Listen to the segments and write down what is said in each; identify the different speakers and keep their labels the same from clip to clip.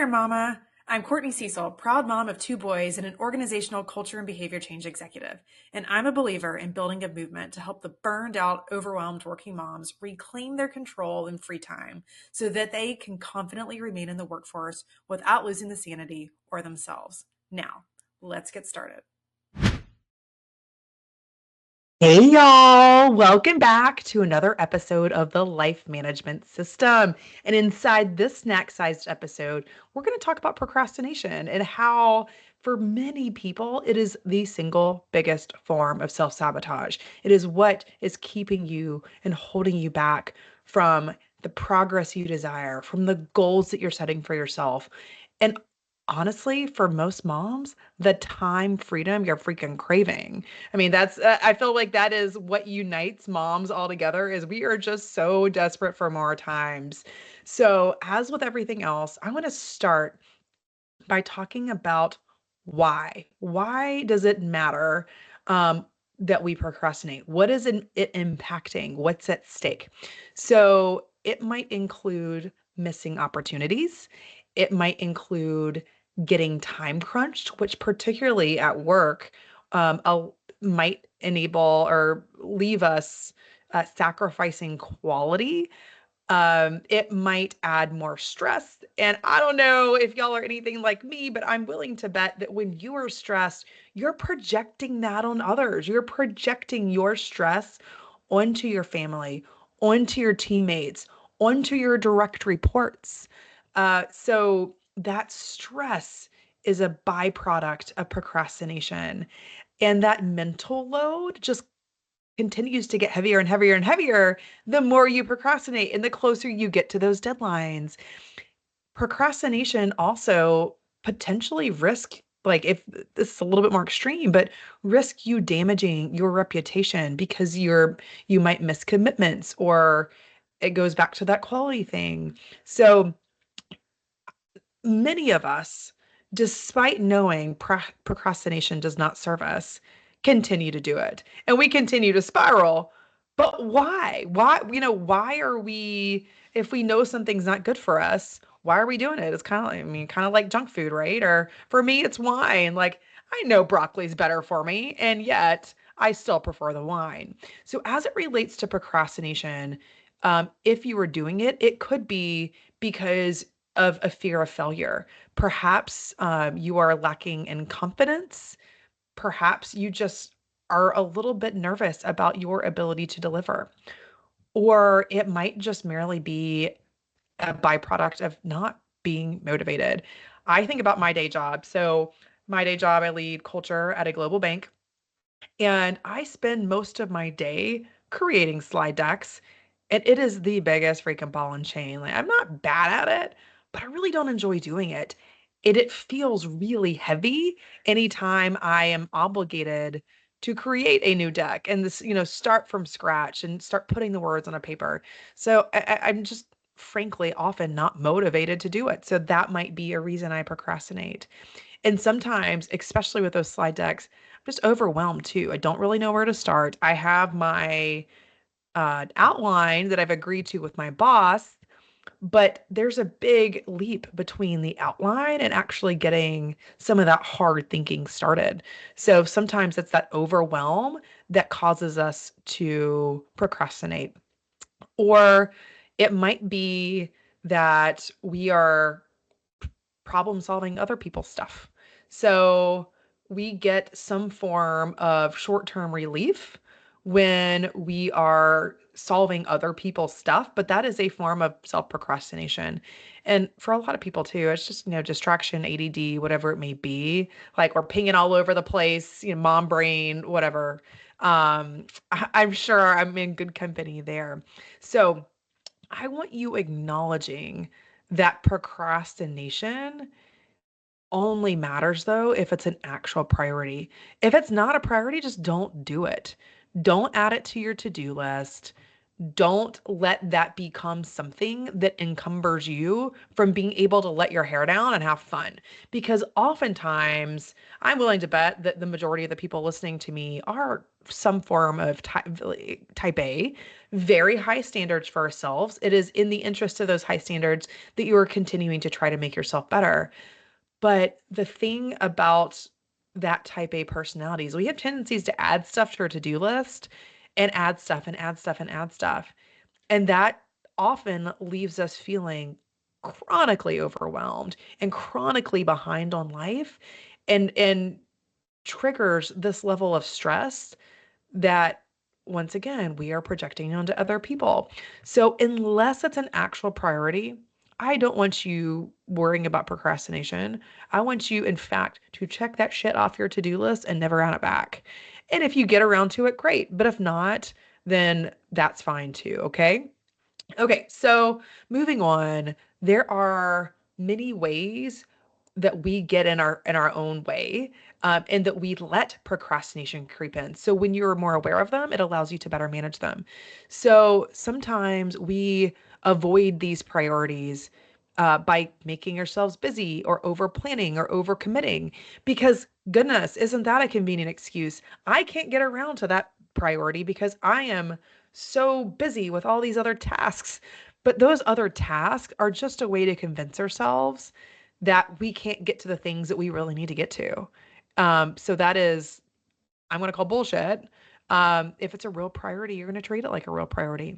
Speaker 1: Mama. I'm Courtney Cecil, proud mom of two boys and an organizational culture and behavior change executive. And I'm a believer in building a movement to help the burned out, overwhelmed working moms reclaim their control and free time so that they can confidently remain in the workforce without losing the sanity or themselves. Now, let's get started.
Speaker 2: Hey y'all, welcome back to another episode of the Life Management System. And inside this snack-sized episode, we're going to talk about procrastination and how, for many people, it is the single biggest form of self-sabotage. It is what is keeping you and holding you back from the progress you desire, from the goals that you're setting for yourself. And honestly, for most moms, the time freedom you're freaking craving. I mean, I feel like that is what unites moms all together is we are just so desperate for more times. So, as with everything else, I want to start by talking about why. Why does it matter that we procrastinate? What is it impacting? What's at stake? So, it might include missing opportunities. It might include getting time crunched, which particularly at work might enable or leave us sacrificing quality. It might add more stress. And I don't know if y'all are anything like me, but I'm willing to bet that when you are stressed, you're projecting that on others. You're projecting your stress onto your family, onto your teammates, onto your direct reports. So that stress is a byproduct of procrastination. And that mental load just continues to get heavier and heavier and heavier the more you procrastinate and the closer you get to those deadlines. Procrastination also potentially risk, like if this is a little bit more extreme, but risk you damaging your reputation because you might miss commitments or it goes back to that quality thing. So many of us, despite knowing procrastination does not serve us, continue to do it. And we continue to spiral. But why? Why are we, if we know something's not good for us, why are we doing it? It's kind of, kind of like junk food, right? Or for me, it's wine. Like, I know broccoli's better for me, and yet I still prefer the wine. So, as it relates to procrastination, if you were doing it, it could be because of a fear of failure. Perhaps you are lacking in confidence. Perhaps you just are a little bit nervous about your ability to deliver. Or it might just merely be a byproduct of not being motivated. I think about my day job. So, my day job, I lead culture at a global bank. And I spend most of my day creating slide decks. And it is the biggest freaking ball and chain. Like, I'm not bad at it, but I really don't enjoy doing it. It feels really heavy anytime I am obligated to create a new deck and this, start from scratch and start putting the words on a paper. So I'm just frankly often not motivated to do it. So that might be a reason I procrastinate. And sometimes, especially with those slide decks, I'm just overwhelmed too. I don't really know where to start. I have my outline that I've agreed to with my boss, but there's a big leap between the outline and actually getting some of that hard thinking started. So sometimes it's that overwhelm that causes us to procrastinate. Or it might be that we are problem solving other people's stuff. So we get some form of short term relief when we are solving other people's stuff, but that is a form of self procrastination. And for a lot of people too, it's just, distraction, ADD, whatever it may be. Like we're pinging all over the place, mom brain, whatever. I'm sure I'm in good company there. So I want you acknowledging that procrastination only matters though if it's an actual priority. If it's not a priority, just don't do it. Don't add it to your to-do list. Don't let that become something that encumbers you from being able to let your hair down and have fun. Because oftentimes, I'm willing to bet that the majority of the people listening to me are some form of type A, very high standards for ourselves. It is in the interest of those high standards that you are continuing to try to make yourself better. But the thing about that type A personalities, we have tendencies to add stuff to our to-do list and add stuff and add stuff and add stuff. And that often leaves us feeling chronically overwhelmed and chronically behind on life and triggers this level of stress that once again we are projecting onto other people. So unless it's an actual priority, I don't want you worrying about procrastination. I want you, in fact, to check that shit off your to-do list and never add it back. And if you get around to it, great. But if not, then that's fine too. Okay. Okay, so moving on, there are many ways that we get in our own way, and that we let procrastination creep in. So when you're more aware of them, it allows you to better manage them. So sometimes we avoid these priorities by making ourselves busy or over planning or over committing because goodness, isn't that a convenient excuse? I can't get around to that priority because I am so busy with all these other tasks. But those other tasks are just a way to convince ourselves that we can't get to the things that we really need to get to. So that is, I'm going to call bullshit. If it's a real priority, you're going to treat it like a real priority.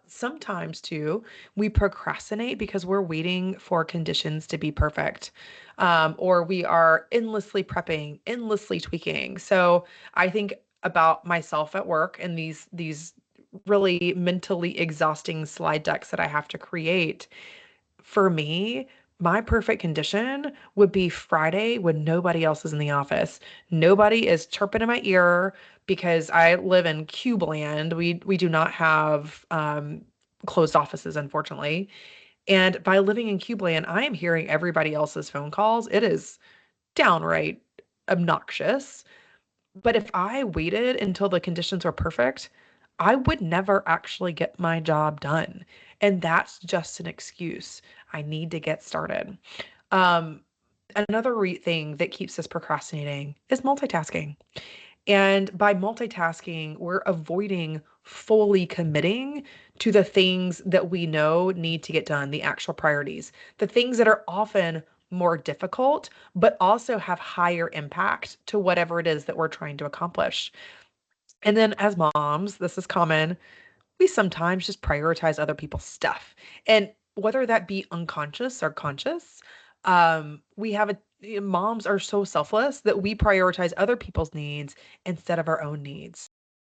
Speaker 2: Sometimes too, we procrastinate because we're waiting for conditions to be perfect, or we are endlessly prepping, endlessly tweaking. So I think about myself at work and these really mentally exhausting slide decks that I have to create. For me, my perfect condition would be Friday when nobody else is in the office. Nobody is chirping in my ear because I live in cube land. We do not have closed offices, unfortunately. And by living in cube land, I am hearing everybody else's phone calls. It is downright obnoxious. But if I waited until the conditions were perfect, I would never actually get my job done. And that's just an excuse. I need to get started. Um, Another thing that keeps us procrastinating is multitasking. And by multitasking, we're avoiding fully committing to the things that we know need to get done, the actual priorities, the things that are often more difficult, but also have higher impact to whatever it is that we're trying to accomplish. And then as moms, this is common, we sometimes just prioritize other people's stuff. And whether that be unconscious or conscious, we have moms are so selfless that we prioritize other people's needs instead of our own needs.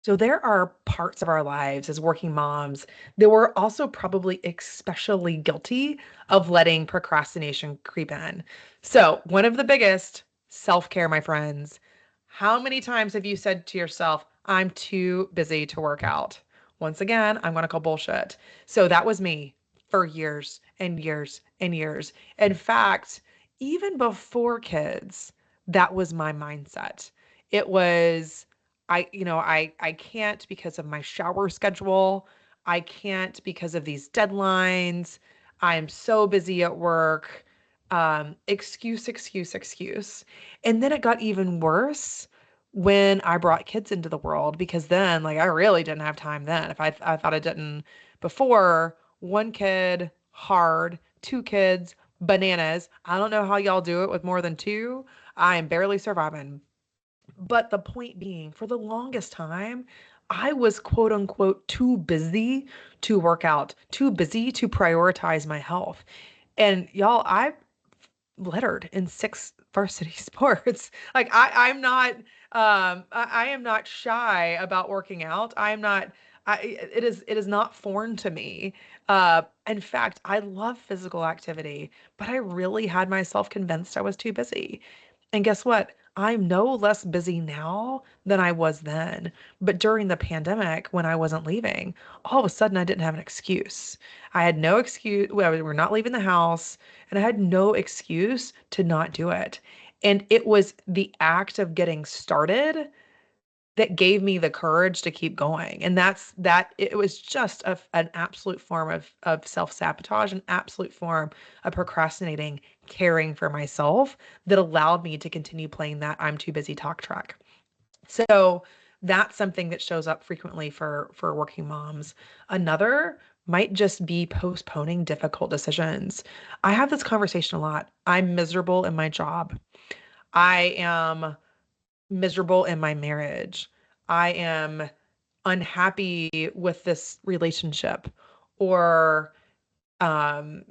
Speaker 2: So there are parts of our lives as working moms that we're also probably especially guilty of letting procrastination creep in. So one of the biggest, self-care, my friends. How many times have you said to yourself, I'm too busy to work out? Once again, I'm going to call bullshit. So that was me for years and years and years. In fact, even before kids, that was my mindset. It was, I can't because of my shower schedule. I can't because of these deadlines. I'm so busy at work. Excuse, excuse, excuse. And then it got even worse when I brought kids into the world because then, like, I really didn't have time then. If I thought I didn't before, one kid, hard, two kids, bananas. I don't know how y'all do it with more than two. I am barely surviving. But the point being, for the longest time, I was quote unquote too busy to work out, too busy to prioritize my health. And y'all, I lettered in six varsity sports. Like I'm not I am not shy about working out. It is not foreign to me. In fact, I love physical activity, but I really had myself convinced I was too busy. And guess what? I'm no less busy now than I was then. But during the pandemic, when I wasn't leaving, all of a sudden I didn't have an excuse. I had no excuse. Well, we were not leaving the house, and I had no excuse to not do it. And it was the act of getting started that gave me the courage to keep going. And it was just an absolute form of self-sabotage, an absolute form of procrastinating, caring for myself that allowed me to continue playing that I'm too busy talk track. So that's something that shows up frequently for working moms. Another might just be postponing difficult decisions. I have this conversation a lot. I'm miserable in my job. I am miserable in my marriage. I am unhappy with this relationship. Or um,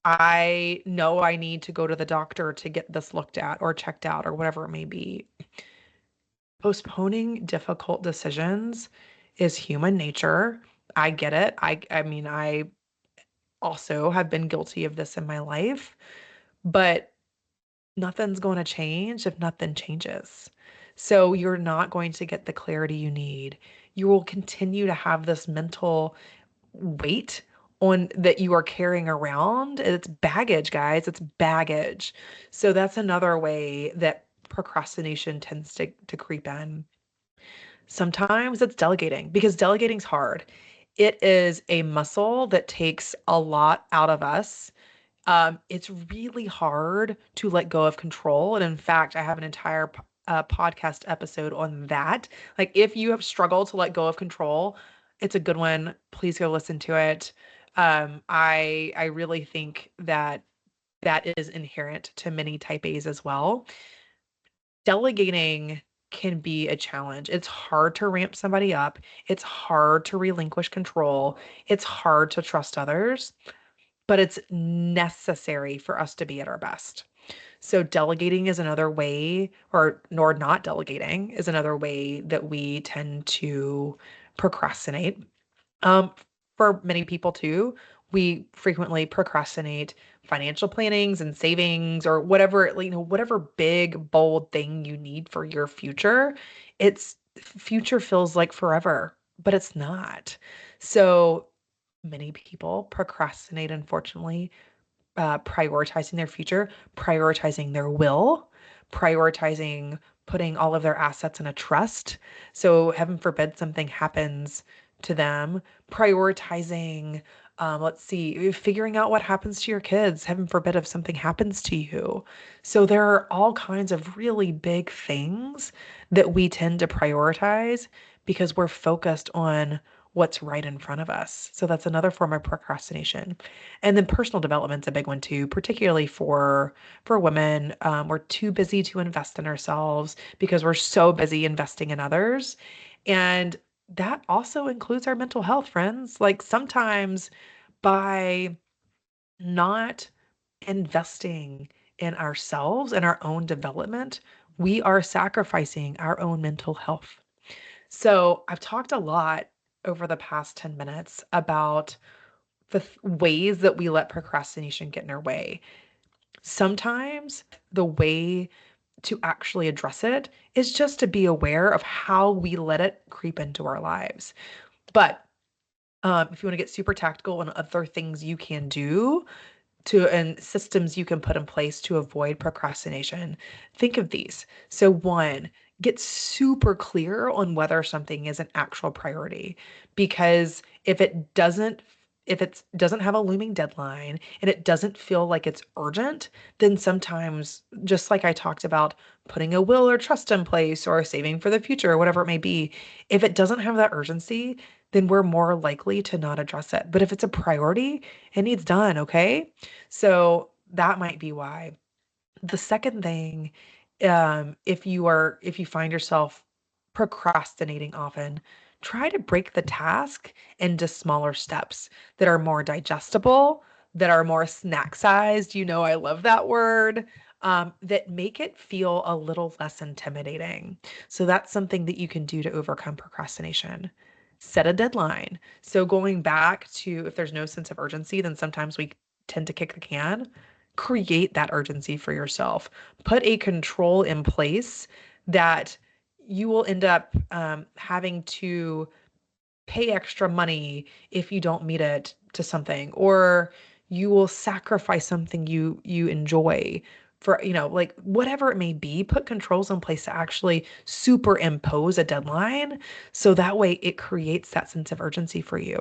Speaker 2: I know I need to go to the doctor to get this looked at or checked out or whatever it may be. Postponing difficult decisions is human nature. I get it. I mean, I also have been guilty of this in my life, but nothing's going to change if nothing changes. So you're not going to get the clarity you need. You will continue to have this mental weight on that you are carrying around. It's baggage, guys. It's baggage. So that's another way that procrastination tends to creep in. Sometimes it's delegating because delegating's hard. It is a muscle that takes a lot out of us. It's really hard to let go of control. And in fact, I have an entire podcast episode on that. Like, if you have struggled to let go of control, it's a good one. Please go listen to it. I really think that that is inherent to many type A's as well. Delegating can be a challenge. It's hard to ramp somebody up. It's hard to relinquish control. It's hard to trust others, but it's necessary for us to be at our best. So delegating is another way, or nor not delegating is another way that we tend to procrastinate. Um, for many people too, we frequently procrastinate financial plannings and savings or whatever, whatever big, bold thing you need for your future. It's future feels like forever, but it's not. So many people procrastinate, unfortunately, prioritizing their future, prioritizing their will, prioritizing putting all of their assets in a trust. So, heaven forbid something happens to them, prioritizing, let's see, figuring out what happens to your kids, heaven forbid if something happens to you. So, there are all kinds of really big things that we tend to prioritize because we're focused on what's right in front of us. So that's another form of procrastination. And then personal development's a big one too, particularly for women. We're too busy to invest in ourselves because we're so busy investing in others. And that also includes our mental health, friends. Like, sometimes by not investing in ourselves and our own development, we are sacrificing our own mental health. So I've talked a lot over the past 10 minutes about the ways that we let procrastination get in our way. Sometimes the way to actually address it is just to be aware of how we let it creep into our lives. But if you want to get super tactical on other things you can do and systems you can put in place to avoid procrastination, think of these. So, one, get super clear on whether something is an actual priority, because if it doesn't have a looming deadline and it doesn't feel like it's urgent, then sometimes, just like I talked about, putting a will or trust in place or saving for the future or whatever it may be, if it doesn't have that urgency, then we're more likely to not address it. But if it's a priority, it needs done, okay? So that might be why. The second thing, if you find yourself procrastinating often, try to break the task into smaller steps that are more digestible, that are more snack sized. You know, I love that word. That make it feel a little less intimidating. So that's something that you can do to overcome procrastination. Set a deadline. So going back to, if there's no sense of urgency, then sometimes we tend to kick the can. Create that urgency for yourself. Put a control in place that you will end up having to pay extra money if you don't meet it to something, or you will sacrifice something you enjoy for, like whatever it may be, put controls in place to actually superimpose a deadline. So that way it creates that sense of urgency for you.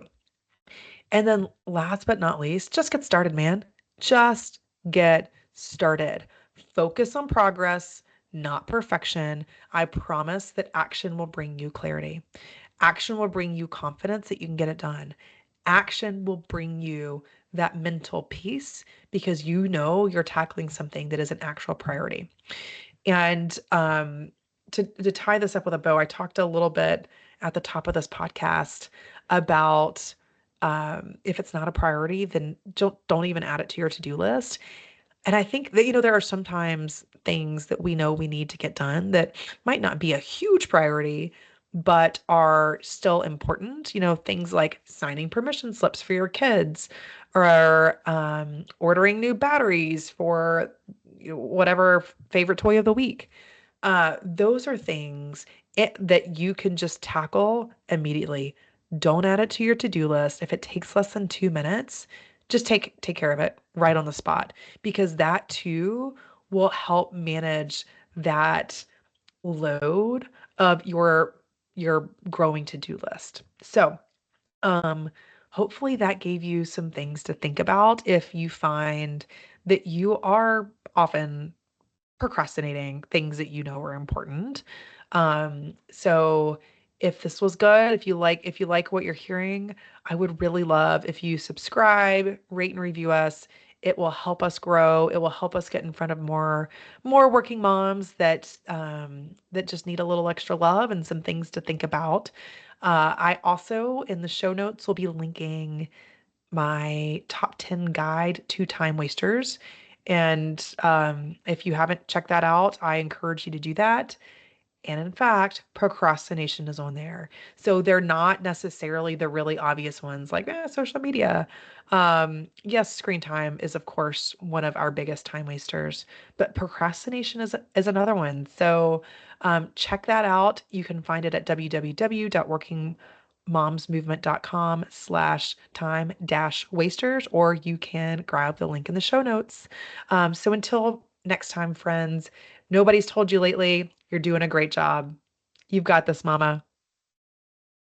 Speaker 2: And then last but not least, just get started, man. Just get started. Focus on progress, not perfection. I promise that action will bring you clarity. Action will bring you confidence that you can get it done. Action will bring you that mental peace because you know you're tackling something that is an actual priority. And to tie this up with a bow, I talked a little bit at the top of this podcast about if it's not a priority, then don't even add it to your to-do list. And I think that, there are sometimes things that we know we need to get done that might not be a huge priority, but are still important. Things like signing permission slips for your kids or ordering new batteries for whatever favorite toy of the week. Those are things that you can just tackle immediately. Don't add it to your to-do list. If it takes less than 2 minutes, just take care of it right on the spot because that too will help manage that load of your growing to-do list. So, um, hopefully that gave you some things to think about if you find that you are often procrastinating things that you know are important. So if this was good, if you like what you're hearing, I would really love if you subscribe, rate and review us. It will help us grow. It will help us get in front of more working moms that just need a little extra love and some things to think about. I also in the show notes will be linking my top 10 guide to time wasters. And if you haven't checked that out, I encourage you to do that. And in fact, procrastination is on there. So they're not necessarily the really obvious ones like social media. Yes, screen time is, of course, one of our biggest time wasters, but procrastination is another one. So check that out. You can find it at www.workingmomsmovement.com/time dash wasters, or you can grab the link in the show notes. So until next time, friends, nobody's told you lately. You're doing a great job. You've got this, mama.